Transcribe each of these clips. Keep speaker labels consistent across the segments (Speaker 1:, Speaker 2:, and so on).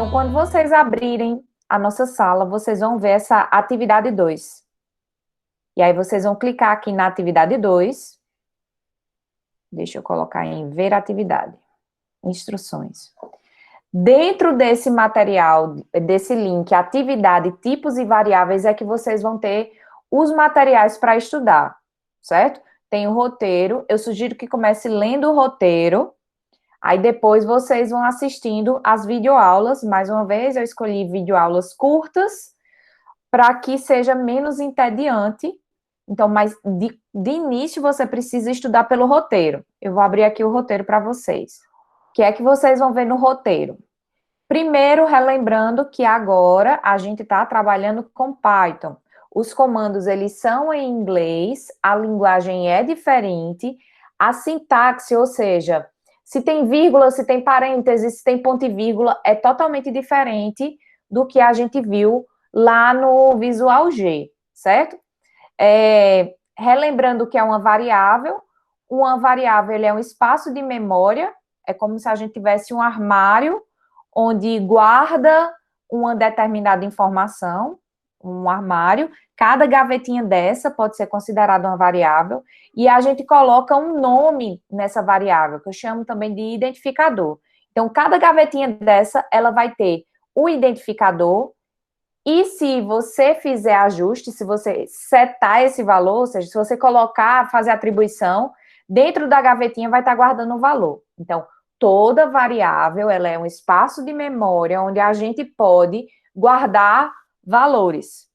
Speaker 1: Então, quando vocês abrirem a nossa sala, vocês vão ver essa atividade 2. E aí, vocês vão clicar aqui na atividade 2. Deixa eu colocar em ver atividade. Instruções. Dentro desse material, desse link, atividade, tipos e variáveis, é que vocês vão ter os materiais para estudar, certo? Tem o roteiro, eu sugiro que comece lendo o roteiro, aí depois vocês vão assistindo as videoaulas. Mais uma vez, eu escolhi videoaulas curtas, para que seja menos entediante. Então, mas de início você precisa estudar pelo roteiro. Eu vou abrir aqui o roteiro para vocês. O que é que vocês vão ver no roteiro? Primeiro, relembrando que agora a gente está trabalhando com Python. Os comandos, eles são em inglês, a linguagem é diferente, a sintaxe, ou seja, se tem vírgula, se tem parênteses, se tem ponto e vírgula, é totalmente diferente do que a gente viu lá no Visual G, certo? Relembrando que é uma variável ele é um espaço de memória, é como se a gente tivesse um armário onde guarda uma determinada informação, um armário, cada gavetinha dessa pode ser considerada uma variável, e a gente coloca um nome nessa variável, que eu chamo também de identificador. Então, cada gavetinha dessa, ela vai ter o identificador, e se você fizer ajuste, se você setar esse valor, ou seja, se você colocar, fazer atribuição, dentro da gavetinha vai estar guardando o valor. Então, toda variável, ela é um espaço de memória onde a gente pode guardar valores.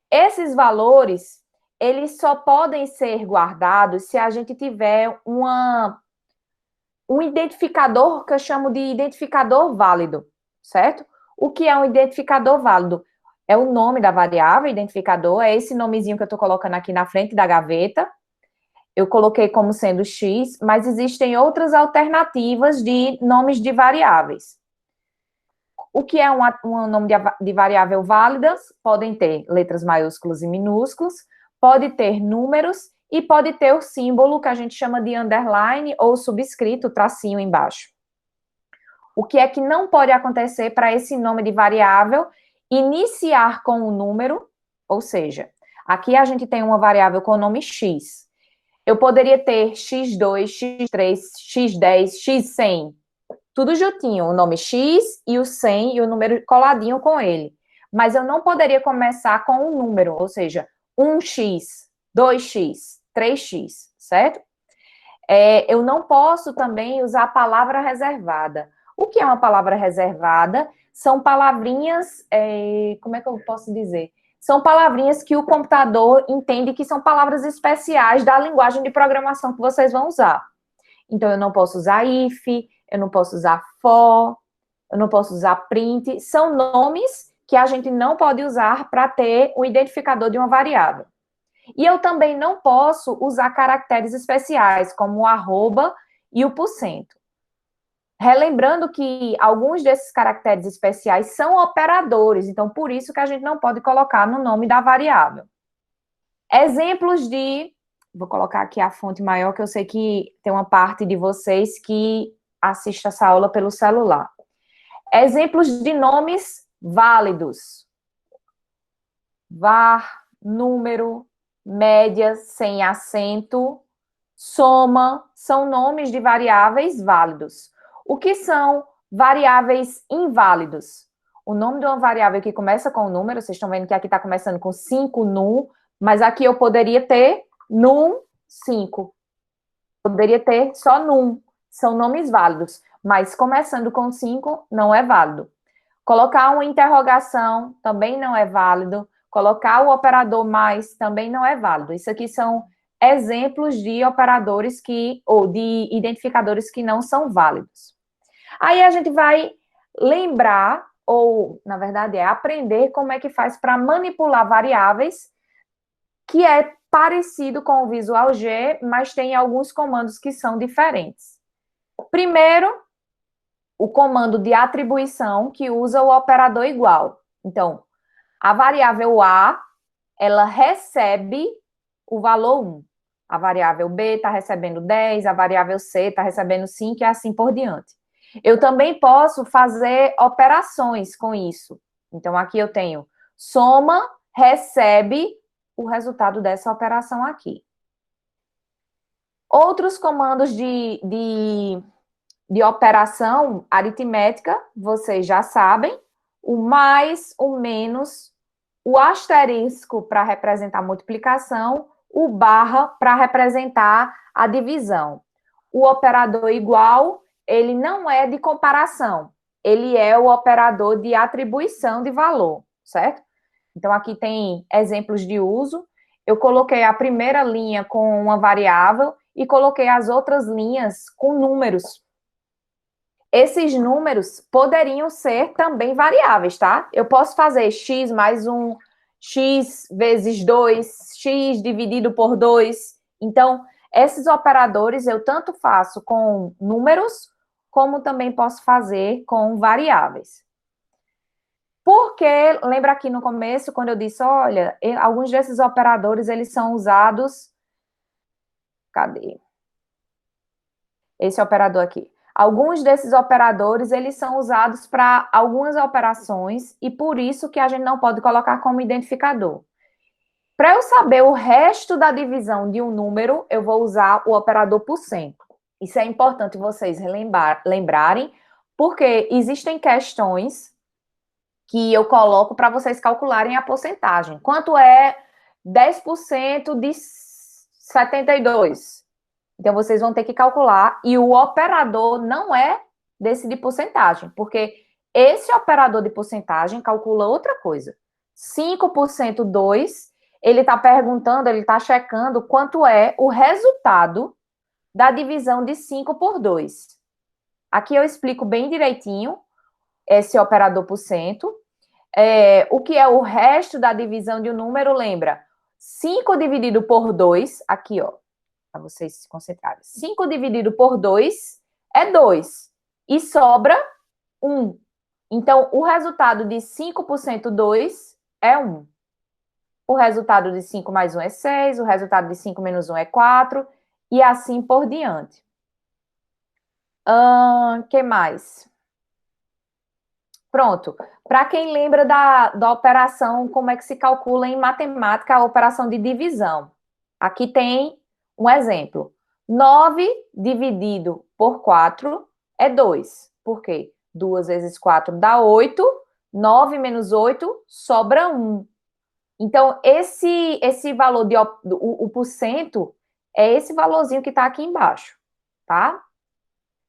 Speaker 1: Esses valores, eles só podem ser guardados se a gente tiver um identificador que eu chamo de identificador válido, certo? O que é um identificador válido? É o nome da variável, identificador, é esse nomezinho que eu estou colocando aqui na frente da gaveta. Eu coloquei como sendo X, mas existem outras alternativas de nomes de variáveis. O que é um nome de variável válidas? Podem ter letras maiúsculas e minúsculas, pode ter números e pode ter o símbolo que a gente chama de underline ou subscrito, tracinho embaixo. O que é que não pode acontecer para esse nome de variável iniciar com o número, ou seja, aqui a gente tem uma variável com o nome X. Eu poderia ter x2, x3, x10, x100, tudo juntinho, o nome X e o 100 e o número coladinho com ele. Mas eu não poderia começar com um número, ou seja, 1x, 2x, 3x, certo? Eu não posso também usar a palavra reservada. O que é uma palavra reservada? São palavrinhas, como é que eu posso dizer? São palavrinhas que o computador entende que são palavras especiais da linguagem de programação que vocês vão usar. Então, eu não posso usar if, eu não posso usar for, eu não posso usar print. São nomes que a gente não pode usar para ter o identificador de uma variável. E eu também não posso usar caracteres especiais, como o arroba e o %. Relembrando que alguns desses caracteres especiais são operadores, então por isso que a gente não pode colocar no nome da variável. Exemplos de... Vou colocar aqui a fonte maior, que eu sei que tem uma parte de vocês que assiste essa aula pelo celular. Exemplos de nomes válidos. Var, número, média, sem acento, soma, são nomes de variáveis válidos. O que são variáveis inválidos? O nome de uma variável que começa com número, vocês estão vendo que aqui está começando com 5 num, mas aqui eu poderia ter num 5. Poderia ter só num. São nomes válidos, mas começando com 5 não é válido. Colocar uma interrogação também não é válido. Colocar o operador mais também não é válido. Isso aqui são exemplos de operadores ou de identificadores que não são válidos. Aí a gente vai lembrar, ou na verdade aprender como é que faz para manipular variáveis, que é parecido com o Visual G, mas tem alguns comandos que são diferentes. Primeiro, o comando de atribuição, que usa o operador igual. Então, a variável A, ela recebe o valor 1. A variável B está recebendo 10, a variável C está recebendo 5 e assim por diante. Eu também posso fazer operações com isso. Então, aqui eu tenho soma, recebe o resultado dessa operação aqui. Outros comandos de operação aritmética, vocês já sabem. O mais, o menos, o asterisco para representar a multiplicação, o barra para representar a divisão. O operador igual, ele não é de comparação, ele é o operador de atribuição de valor, certo? Então, aqui tem exemplos de uso. Eu coloquei a primeira linha com uma variável e coloquei as outras linhas com números. Esses números poderiam ser também variáveis, tá? Eu posso fazer x mais 1, x vezes 2, x dividido por 2. Então, esses operadores eu tanto faço com números, como também posso fazer com variáveis. Porque, lembra aqui no começo, quando eu disse, olha, alguns desses operadores, eles são usados... Cadê? Esse operador aqui. Alguns desses operadores, eles são usados para algumas operações e por isso que a gente não pode colocar como identificador. Para eu saber o resto da divisão de um número, eu vou usar o operador por cento. Isso é importante vocês lembrarem, porque existem questões que eu coloco para vocês calcularem a porcentagem. Quanto é 10% de 72? Então, vocês vão ter que calcular, e o operador não é desse de porcentagem, porque esse operador de porcentagem calcula outra coisa. 5% 2, ele está perguntando, ele está checando quanto é o resultado da divisão de 5 por 2. Aqui eu explico bem direitinho esse operador por cento. O que é o resto da divisão de um número, lembra? 5 dividido por 2, aqui, ó, para vocês se concentrarem. 5 dividido por 2 é 2. E sobra 1. Então, o resultado de 5% 2 é 1. O resultado de 5 mais 1 é 6. O resultado de 5 menos 1 é 4. E assim por diante. Que mais? Pronto. Para quem lembra da operação, como é que se calcula em matemática a operação de divisão? Aqui tem um exemplo. 9 dividido por 4 é 2. Por quê? 2 vezes 4 dá 8. 9 menos 8 sobra 1. Então, esse valor, o porcento, é esse valorzinho que está aqui embaixo, tá?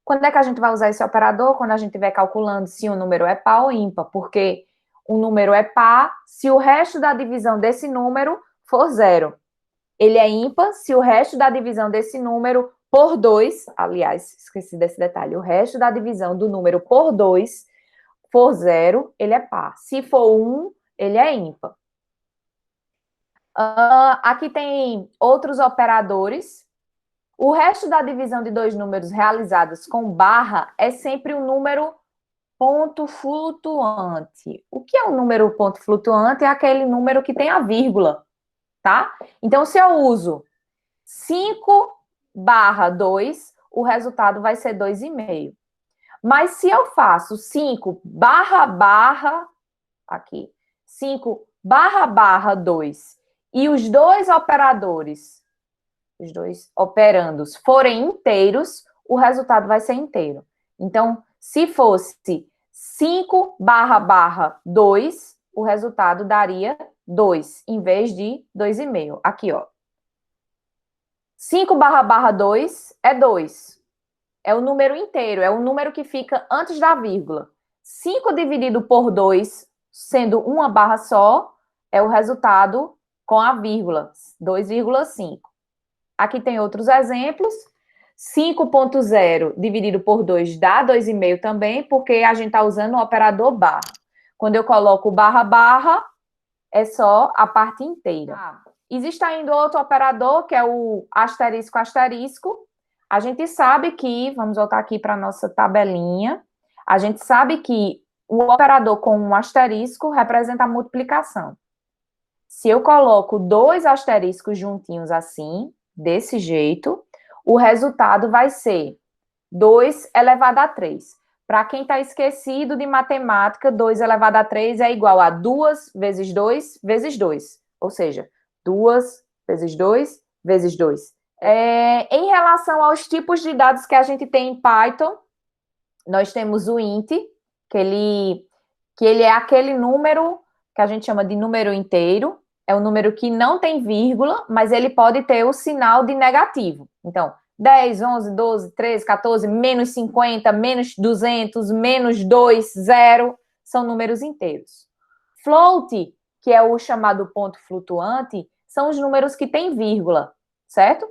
Speaker 1: Quando é que a gente vai usar esse operador? Quando a gente estiver calculando se o número é par ou ímpar, porque o número é par se o resto da divisão desse número for 0. Ele é ímpar se o resto da divisão desse número por 2, aliás, esqueci desse detalhe, o resto da divisão do número por 2 for 0, ele é par. Se for 1, ele é ímpar. Aqui tem outros operadores. O resto da divisão de dois números realizados com barra é sempre um número ponto flutuante. O que é um número ponto flutuante? É aquele número que tem a vírgula, tá? Então, se eu uso 5 barra 2, o resultado vai ser 2,5. Mas se eu faço 5 barra, aqui, 5 barra 2, e os dois operadores, os dois operandos forem inteiros, o resultado vai ser inteiro. Então, se fosse 5 barra 2, o resultado daria 2, em vez de 2,5. Aqui, ó. 5 barra 2 é 2. É o número inteiro, é o número que fica antes da vírgula. 5 dividido por 2, sendo uma barra só, é o resultado com a vírgula, 2,5. Aqui tem outros exemplos. 5.0 dividido por 2 dá 2,5 também, porque a gente está usando o operador barra. Quando eu coloco barra, é só a parte inteira. Existe ainda outro operador, que é o asterisco. A gente sabe que, vamos voltar aqui para a nossa tabelinha, a gente sabe que o operador com um asterisco representa a multiplicação. Se eu coloco 2 asteriscos juntinhos assim, desse jeito, o resultado vai ser 2 elevado a 3. Para quem está esquecido de matemática, 2 elevado a 3 é igual a 2 vezes 2 vezes 2. Ou seja, 2 vezes 2 vezes 2. Em relação aos tipos de dados que a gente tem em Python, nós temos o int, que ele é aquele número que a gente chama de número inteiro. É um número que não tem vírgula, mas ele pode ter o sinal de negativo. Então, 10, 11, 12, 13, 14, menos 50, menos 200, menos 2, 0, são números inteiros. Float, que é o chamado ponto flutuante, são os números que têm vírgula, certo?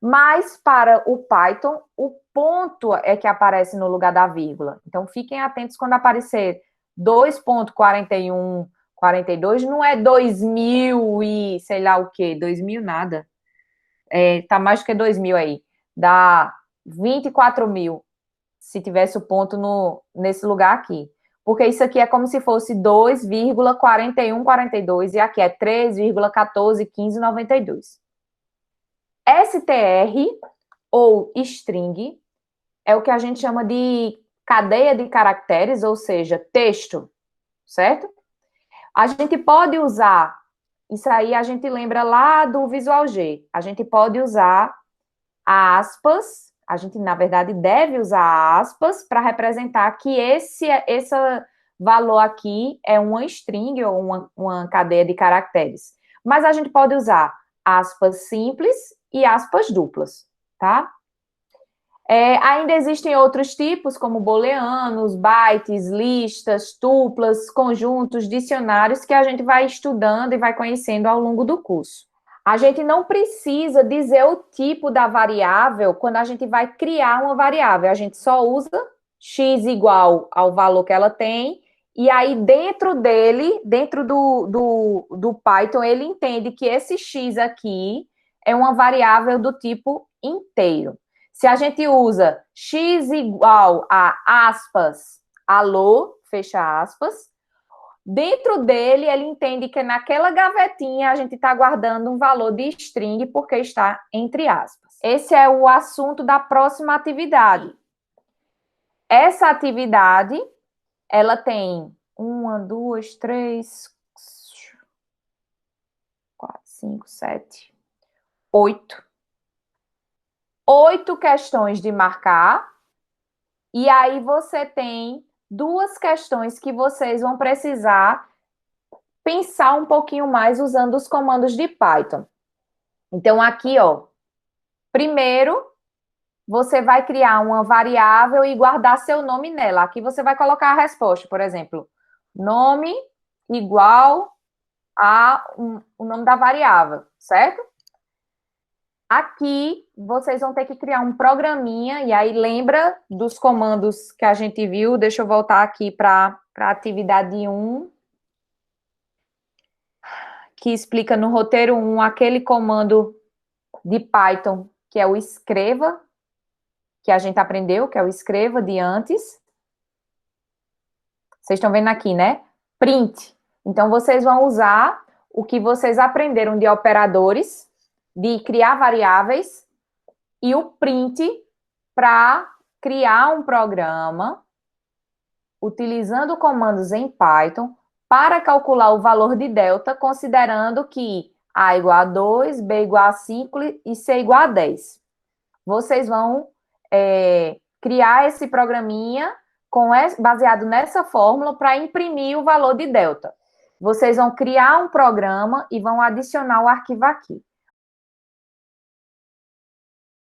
Speaker 1: Mas para o Python, o ponto é que aparece no lugar da vírgula. Então, fiquem atentos quando aparecer 2.41, 42, não é 2000 e sei lá o quê, 2000 nada. Tá mais do que 2000 aí. Dá 24.000, se tivesse o ponto nesse lugar aqui. Porque isso aqui é como se fosse 2,4142 e aqui é 3,141592. STR, ou string, é o que a gente chama de cadeia de caracteres, ou seja, texto, certo? A gente pode usar, isso aí a gente lembra lá do Visual G, a gente pode usar aspas, a gente, na verdade, deve usar aspas para representar que esse valor aqui é uma string ou uma cadeia de caracteres. Mas a gente pode usar aspas simples e aspas duplas, tá? Ainda existem outros tipos, como booleanos, bytes, listas, tuplas, conjuntos, dicionários, que a gente vai estudando e vai conhecendo ao longo do curso. A gente não precisa dizer o tipo da variável quando a gente vai criar uma variável. A gente só usa x igual ao valor que ela tem, e aí dentro dele, dentro do Python, ele entende que esse x aqui é uma variável do tipo inteiro. Se a gente usa x igual a aspas, alô, fecha aspas, dentro dele ele entende que naquela gavetinha a gente está guardando um valor de string porque está entre aspas. Esse é o assunto da próxima atividade. Essa atividade, ela tem 1, 2, 3, 4, 5, 7, 8. 8 questões de marcar, e aí você tem 2 questões que vocês vão precisar pensar um pouquinho mais usando os comandos de Python. Então, aqui, ó, primeiro, você vai criar uma variável e guardar seu nome nela. Aqui você vai colocar a resposta, por exemplo, nome igual a o nome da variável, certo? Aqui, vocês vão ter que criar um programinha, e aí lembra dos comandos que a gente viu. Deixa eu voltar aqui para a atividade 1, que explica no roteiro 1 aquele comando de Python, que é o escreva, que a gente aprendeu, que é o escreva de antes. Vocês estão vendo aqui, né? Print. Então, vocês vão usar o que vocês aprenderam de operadores, de criar variáveis, e o print para criar um programa utilizando comandos em Python para calcular o valor de delta, considerando que A igual a 2, B igual a 5 e C igual a 10. Vocês vão criar esse programinha baseado nessa fórmula para imprimir o valor de delta. Vocês vão criar um programa e vão adicionar o arquivo aqui.